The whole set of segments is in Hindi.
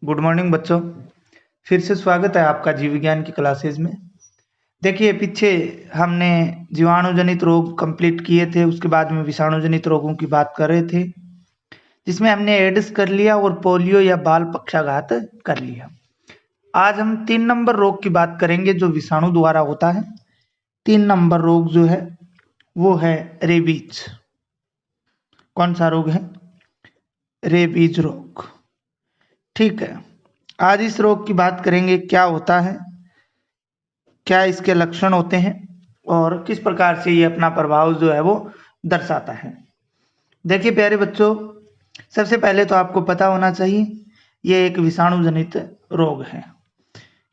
गुड मॉर्निंग बच्चों। फिर से स्वागत है आपका जीव विज्ञान की क्लासेज में। देखिए, पीछे हमने जीवाणुजनित रोग कंप्लीट किए थे, उसके बाद में विषाणुजनित रोगों की बात कर रहे थे, जिसमें हमने एड्स कर लिया और पोलियो या बाल पक्षाघात कर लिया। आज हम 3 नंबर रोग की बात करेंगे जो विषाणु द्वारा होता है। 3 नंबर रोग जो है वो है रेबीज। कौन सा रोग है? रेबीज रोग। ठीक है, आज इस रोग की बात करेंगे, क्या होता है, क्या इसके लक्षण होते हैं और किस प्रकार से ये अपना प्रभाव जो है वो दर्शाता है। देखिए प्यारे बच्चों, सबसे पहले तो आपको पता होना चाहिए ये एक विषाणु जनित रोग है।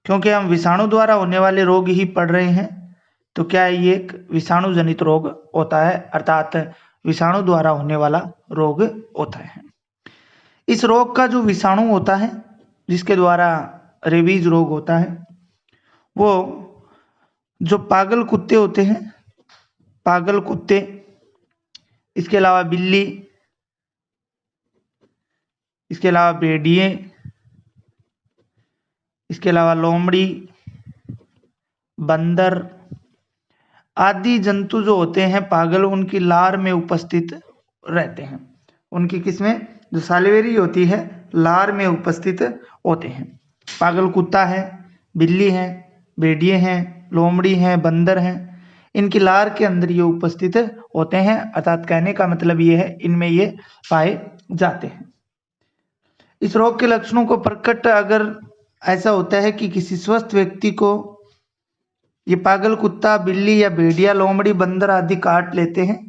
क्योंकि हम विषाणु द्वारा होने वाले रोग ही पढ़ रहे हैं, तो क्या ये एक विषाणु जनित रोग होता है, अर्थात विषाणु द्वारा होने वाला रोग होता है। इस रोग का जो विषाणु होता है जिसके द्वारा रेबीज रोग होता है, वो जो पागल कुत्ते होते हैं, पागल कुत्ते, इसके अलावा बिल्ली, इसके अलावा भेड़िए, इसके अलावा लोमड़ी, बंदर आदि जंतु जो होते हैं पागल, उनकी लार में उपस्थित रहते हैं। उनकी किसमें? जो सालिवेरी होती है, लार में उपस्थित होते हैं। पागल कुत्ता है, बिल्ली है, भेड़िए हैं, लोमड़ी हैं, बंदर हैं, इनकी लार के अंदर ये उपस्थित होते हैं। अर्थात कहने का मतलब ये है, इनमें ये पाए जाते हैं। इस रोग के लक्षणों को प्रकट अगर ऐसा होता है कि किसी स्वस्थ व्यक्ति को ये पागल कुत्ता, बिल्ली या भेड़िया, लोमड़ी, बंदर आदि काट लेते हैं,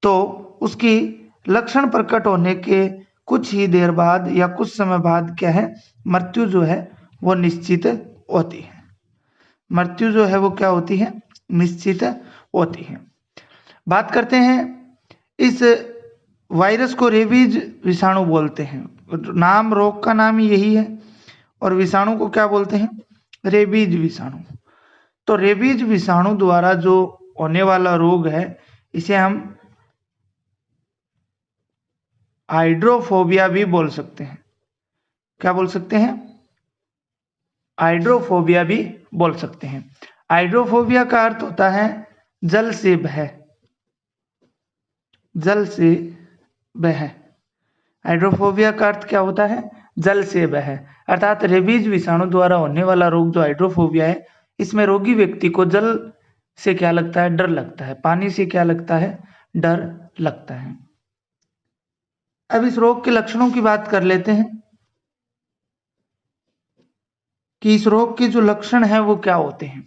तो उसकी लक्षण प्रकट होने के कुछ ही देर बाद या कुछ समय बाद क्या है, मृत्यु जो है वो निश्चित होती है। मृत्यु जो है वो क्या होती है? निश्चित होती है। बात करते हैं, इस वायरस को रेबीज विषाणु बोलते हैं। नाम, रोग का नाम यही है, और विषाणु को क्या बोलते हैं? रेबीज विषाणु। तो रेबीज विषाणु द्वारा जो होने वाला रोग है, इसे हम हाइड्रोफोबिया भी बोल सकते हैं। क्या बोल सकते हैं? हाइड्रोफोबिया भी बोल सकते हैं। हाइड्रोफोबिया का अर्थ होता है जल से भय, जल से भय। हाइड्रोफोबिया का अर्थ क्या होता है? जल से भय। अर्थात रेबीज विषाणु द्वारा होने वाला रोग जो हाइड्रोफोबिया है, इसमें रोगी व्यक्ति को जल से क्या लगता है? डर लगता है। पानी से क्या लगता है? डर लगता है। अब इस रोग के लक्षणों की बात कर लेते हैं कि इस रोग के जो लक्षण हैं वो क्या होते हैं।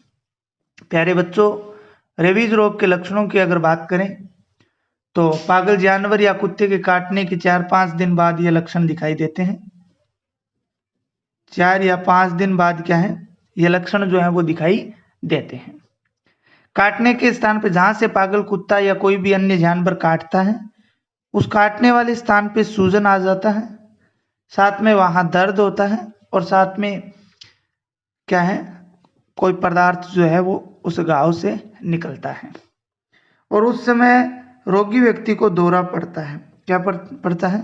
प्यारे बच्चों, रेबीज रोग के लक्षणों की अगर बात करें तो पागल जानवर या कुत्ते के काटने के 4-5 दिन बाद ये लक्षण दिखाई देते हैं। 4 या 5 दिन बाद क्या है, ये लक्षण जो है वो दिखाई देते हैं। काटने के स्थान पे, जहां से पागल कुत्ता या कोई भी अन्य जानवर काटता है, उस काटने वाले स्थान पे सूजन आ जाता है, साथ में वहां दर्द होता है, और साथ में क्या है, कोई पदार्थ जो है वो उस घाव से निकलता है, और उस समय रोगी व्यक्ति को दौरा पड़ता है। क्या पड़ता है?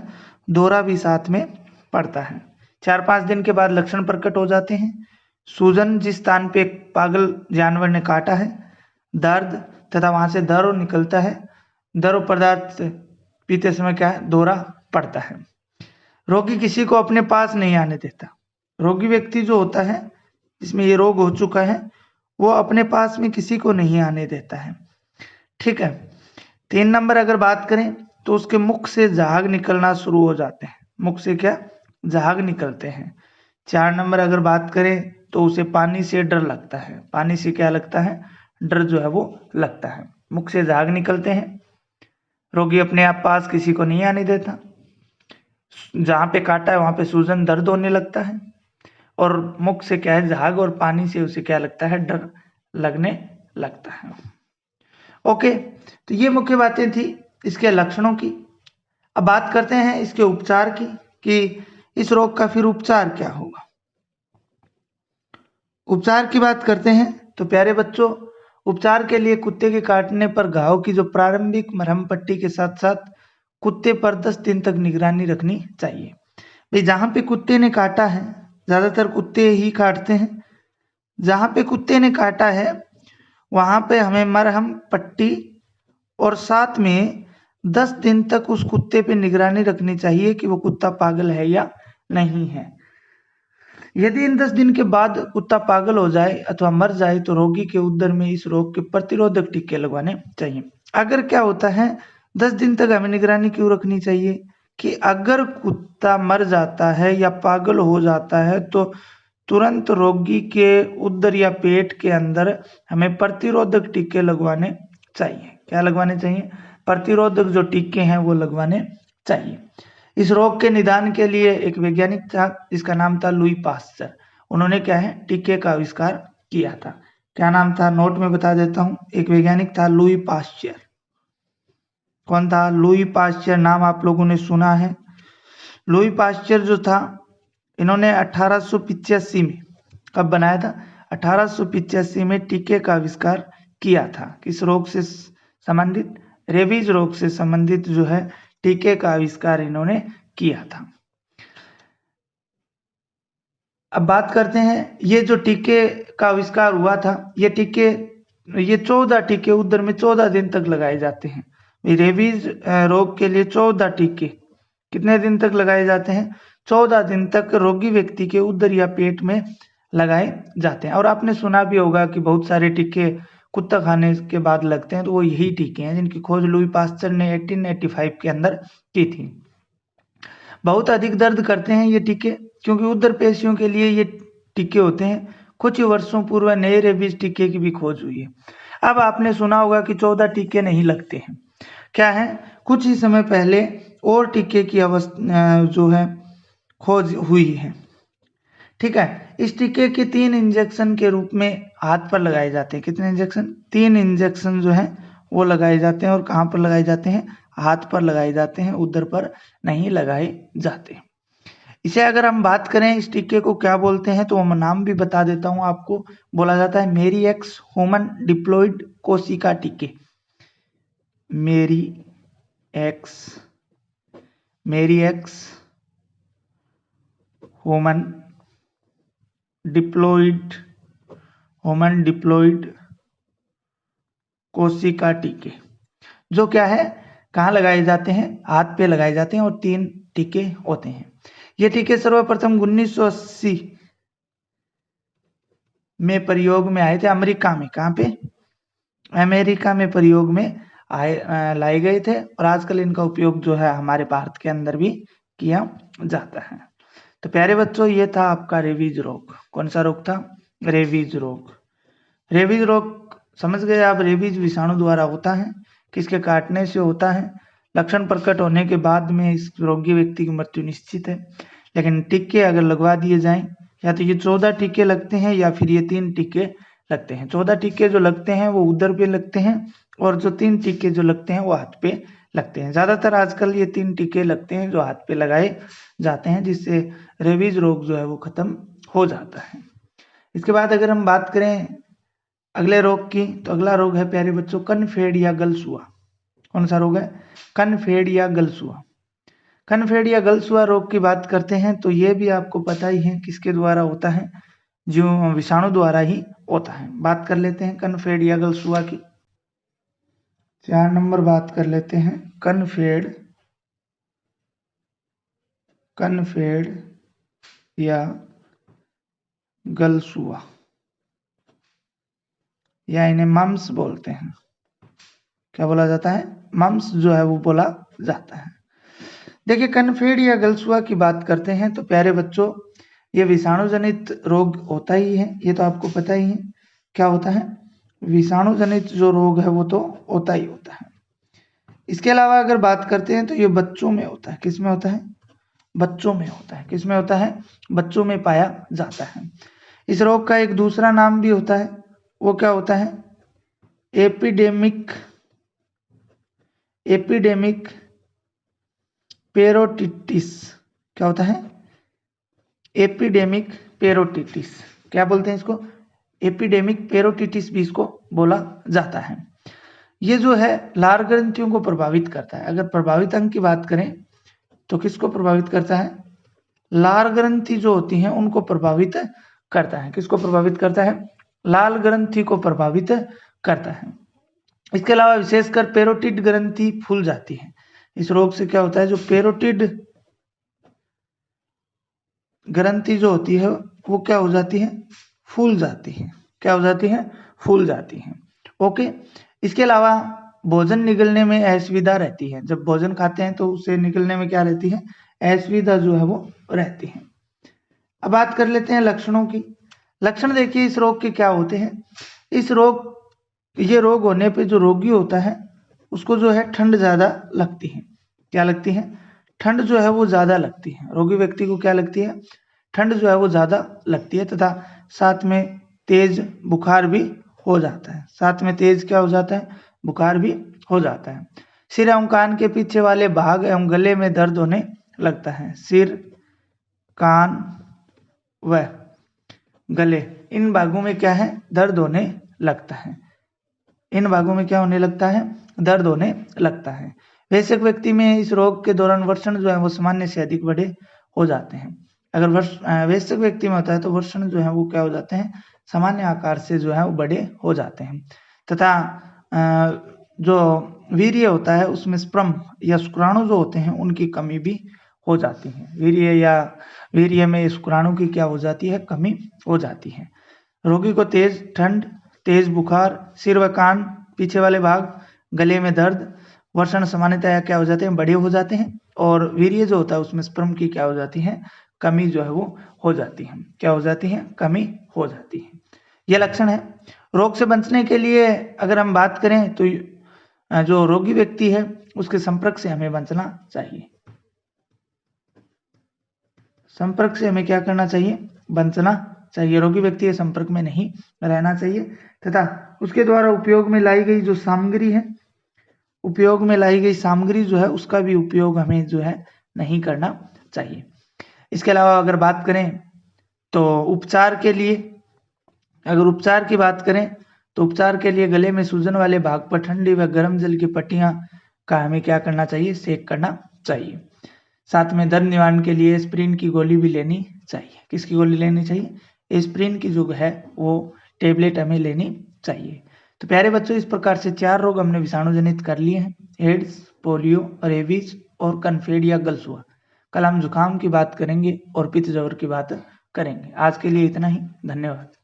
दौरा भी साथ में पड़ता है। 4-5 दिन के बाद लक्षण प्रकट हो जाते हैं। सूजन जिस स्थान पे पागल जानवर ने काटा है, दर्द, तथा वहां से दर्द निकलता है। दर्द पदार्थ पीते समय क्या है? दौरा पड़ता है। रोगी किसी को अपने पास नहीं आने देता। रोगी व्यक्ति जो होता है, जिसमें ये रोग हो चुका है, वो अपने पास में किसी को नहीं आने देता है। ठीक है। 3 नंबर अगर बात करें तो उसके मुख से झाग निकलना शुरू हो जाते हैं। मुख से क्या? झाग निकलते हैं। 4 नंबर अगर बात करें तो उसे पानी से डर लगता है। पानी से क्या लगता है? डर जो है वो लगता है। मुख से झाग निकलते हैं, रोगी अपने आप पास किसी को नहीं आने देता। जहां पे काटा है वहां पे सूजन, दर्द होने लगता है, और मुख से क्या है? झाग, और पानी से उसे क्या लगता है? डर लगने लगता है। ओके, तो ये मुख्य बातें थी इसके लक्षणों की। अब बात करते हैं इसके उपचार की, कि इस रोग का फिर उपचार क्या होगा। उपचार की बात करते हैं तो प्यारे बच्चों, उपचार के लिए कुत्ते के काटने पर घाव की जो प्रारंभिक मरहम पट्टी के साथ साथ कुत्ते पर 10 दिन तक निगरानी रखनी चाहिए। भाई जहां पे कुत्ते ने काटा है, ज्यादातर कुत्ते ही काटते हैं, जहां पे कुत्ते ने काटा है वहां पे हमें मरहम पट्टी और साथ में 10 दिन तक उस कुत्ते पे निगरानी रखनी चाहिए कि वो कुत्ता पागल है या नहीं है। यदि इन 10 दिन के बाद कुत्ता पागल हो जाए अथवा मर जाए तो रोगी के उदर में इस रोग के प्रतिरोधक टीके लगवाने चाहिए। अगर क्या होता है, 10 दिन तक हमें निगरानी क्यों रखनी चाहिए कि अगर कुत्ता मर जाता है या पागल हो जाता है तो तुरंत रोगी के उदर या पेट के अंदर हमें प्रतिरोधक टीके लगवाने चाहिए। क्या लगवाने चाहिए? प्रतिरोधक जो टीके हैं वो लगवाने चाहिए। इस रोग के निदान के लिए एक वैज्ञानिक था जिसका नाम था लुई पास्चर। उन्होंने क्या है, टीके का आविष्कार किया था। क्या नाम था? नोट में बता देता हूं। एक वैज्ञानिक था लुई पास्चर। कौन था? Louis Pasteur. नाम आप लोगों ने सुना है। लुई पास्चर जो था, इन्होंने 1885 में, कब बनाया था? 1885 में टीके का आविष्कार किया था। किस रोग से संबंधित? रेबीज रोग से संबंधित जो है टीके का आविष्कार इन्होंने किया था। अब बात करते हैं, ये जो टीके का आविष्कार हुआ था, ये 14 टीके उदर में 14 दिन तक लगाए जाते हैं। रेबीज रोग के लिए 14 टीके कितने दिन तक लगाए जाते हैं? 14 दिन तक रोगी व्यक्ति के उदर या पेट में लगाए जाते हैं। और आपने सुना भी होगा कि बहुत सारे टीके कुत्ता खाने के बाद लगते हैं, तो वो यही टीके हैं जिनकी खोज लुई पास्चर ने 1885 के अंदर की थी। बहुत अधिक दर्द करते हैं ये टीके, क्योंकि उदर पेशियों के लिए ये टीके होते हैं। कुछ वर्षों पूर्व नए रेबीज टीके की भी खोज हुई है। अब आपने सुना होगा कि 14 टीके नहीं लगते हैं। क्या है? कुछ ही समय पहले और टीके की जो है खोज हुई है। ठीक है। इस टीके के 3 इंजेक्शन के रूप में हाथ पर लगाए जाते हैं। कितने इंजेक्शन? 3 इंजेक्शन जो है वो लगाए जाते हैं। और कहाँ पर लगाए जाते हैं? हाथ पर लगाए जाते हैं, उदर पर नहीं लगाए जाते। इसे अगर हम बात करें, इस टीके को क्या बोलते हैं, तो मैं नाम भी बता देता हूं आपको। बोला जाता है मेरीएक्स ह्यूमन डिप्लॉइड कोशिका टीके। मेरीएक्स ह्यूमन डिप्लॉइड कोशिका टीके, जो क्या है, कहाँ लगाए जाते हैं? हाथ पे लगाए जाते हैं और 3 टीके होते हैं। ये टीके सर्वप्रथम 1980 में प्रयोग में आए थे अमेरिका में। कहाँ पे? अमेरिका में प्रयोग में लाए गए थे। और आजकल इनका उपयोग जो है हमारे भारत के अंदर भी किया जाता है। तो प्यारे बच्चों, ये था आपका रेबीज रोग। कौन सा रोग था? रेबीज रोग। रेबीज रोग समझ गए आप? रेबीज विषाणु द्वारा होता है। किसके काटने से होता है? लक्षण प्रकट होने के बाद में इस रोगी व्यक्ति की मृत्यु निश्चित है। लेकिन टीके अगर लगवा दिए जाएं, या तो ये 14 टीके लगते हैं या फिर ये 3 टीके लगते हैं। 14 टीके जो लगते हैं वो उदर पे लगते हैं, और जो 3 टीके जो लगते हैं वो हाथ पे लगते हैं। ज्यादातर आजकल ये 3 टीके लगते हैं जो हाथ पे लगाए जाते हैं, जिससे रेबीज रोग जो है वो खत्म हो जाता है। इसके बाद अगर हम बात करें अगले रोग की, तो अगला रोग है प्यारे बच्चों कनफेड या गलसुआ। कौन सा रोग है? कनफेड या गलसुआ। कनफेड या गलसुआ रोग की बात करते हैं तो ये भी आपको पता ही है किसके द्वारा होता है, जो विषाणु द्वारा ही होता है। बात कर लेते हैं कनफेड या गलसुआ की। 4 नंबर बात कर लेते हैं कनफेड या गलसुआ, या इन्हें मम्स बोलते हैं। क्या बोला जाता है? मम्स जो है वो बोला जाता है। देखिए, कनफेड या गलसुआ की बात करते हैं तो प्यारे बच्चों, ये विषाणु जनित रोग होता ही है। ये तो आपको पता ही है क्या होता है। विषाणु जनित जो रोग है वो तो होता ही होता है। इसके अलावा अगर बात करते हैं तो ये बच्चों में होता है। किस में होता है? बच्चों में होता है। किस में होता है? बच्चों में पाया जाता है। इस रोग का एक दूसरा नाम भी होता है। वो क्या होता है? एपिडेमिक पेरोटिटिस। क्या होता है? एपिडेमिक पेरोटिटिस। क्या बोलते हैं इसको? एपिडेमिक पेरोटिटिस भी इसको बोला जाता है। ये जो है लार ग्रंथियों को प्रभावित करता है। अगर प्रभावित अंग की बात करें तो किसको प्रभावित करता है? लाल ग्रंथि जो होती हैं उनको प्रभावित करता है। किसको प्रभावित करता है? लाल ग्रंथि को प्रभावित करता है। इसके अलावा विशेषकर पेरोटिड ग्रंथि फूल जाती है। इस रोग से क्या होता है? जो पेरोटिड ग्रंथि जो होती है वो क्या हो जाती है? फूल जाती है। क्या हो जाती है? फूल जाती है। ओके। इसके अलावा भोजन निगलने में असुविधा रहती है। जब भोजन खाते हैं तो उसे निगलने में क्या रहती है? असुविधा जो है वो रहती है। अब बात कर लेते हैं लक्षणों की। लक्षण देखिए इस रोग के क्या होते हैं। ये रोग होने पे जो रोगी होता है उसको जो है ठंड ज्यादा लगती है। क्या लगती है? ठंड जो है वो ज्यादा लगती है। रोगी व्यक्ति को क्या लगती है? ठंड जो है वो ज्यादा लगती है तथा साथ में तेज बुखार भी हो जाता है। साथ में तेज क्या हो जाता है? बुखार भी हो जाता है। सिर एवं कान के पीछे वाले भाग एवं गले में दर्द होने लगता है। सिर, कान व गले, इन भागों में क्या है? दर्द होने लगता है। इन भागों में क्या होने लगता है? दर्द होने लगता है। वयस्क व्यक्ति में इस रोग के दौरान वर्षण जो है वो सामान्य से अधिक बड़े हो जाते हैं। अगर वयस्क व्यक्ति में होता है तो वर्षण जो है वो क्या हो जाते हैं? सामान्य आकार से जो है वो बड़े हो जाते हैं। तथा जो वीर्य होता है उसमें स्पर्म या शुक्राणु जो होते हैं उनकी कमी भी हो जाती है। वीर्य में शुक्राणु की क्या हो जाती है? कमी हो जाती है। रोगी को तेज ठंड, तेज बुखार, सिर व कान, पीछे वाले भाग, गले में दर्द, वर्षण सामान्यतः क्या हो जाते हैं? बड़े हो जाते हैं। और वीर्य जो होता है उसमें स्पर्म की क्या हो जाती है? कमी जो है वो हो जाती है। क्या हो जाती है? कमी हो जाती है। ये लक्षण है। रोग से बचने के लिए अगर हम बात करें तो जो रोगी व्यक्ति है उसके संपर्क से हमें बचना चाहिए। संपर्क से हमें क्या करना चाहिए? बचना चाहिए। रोगी व्यक्ति के संपर्क में नहीं रहना चाहिए तथा उसके द्वारा उपयोग में लाई गई जो सामग्री है, उपयोग में लाई गई सामग्री जो है उसका भी उपयोग हमें जो है नहीं करना चाहिए। इसके अलावा अगर बात करें तो उपचार के लिए, अगर उपचार की बात करें तो उपचार के लिए गले में सूजन वाले भाग पर ठंडी व गर्म जल की पट्टियां का हमें क्या करना चाहिए? सेक करना चाहिए। साथ में दर्द निवारण के लिए एस्प्रिन की गोली भी लेनी चाहिए। किसकी गोली लेनी चाहिए? एस्प्रिन की जो है वो टेबलेट हमें लेनी चाहिए। तो प्यारे बच्चों, इस प्रकार से 4 रोग हमने विषाणु जनित कर लिए हैं। एड्स, पोलियो, रेबीज और कन्फेड या गलसुआ। कल हम जुकाम की बात करेंगे और पित्त ज्वर की बात करेंगे। आज के लिए इतना ही। धन्यवाद।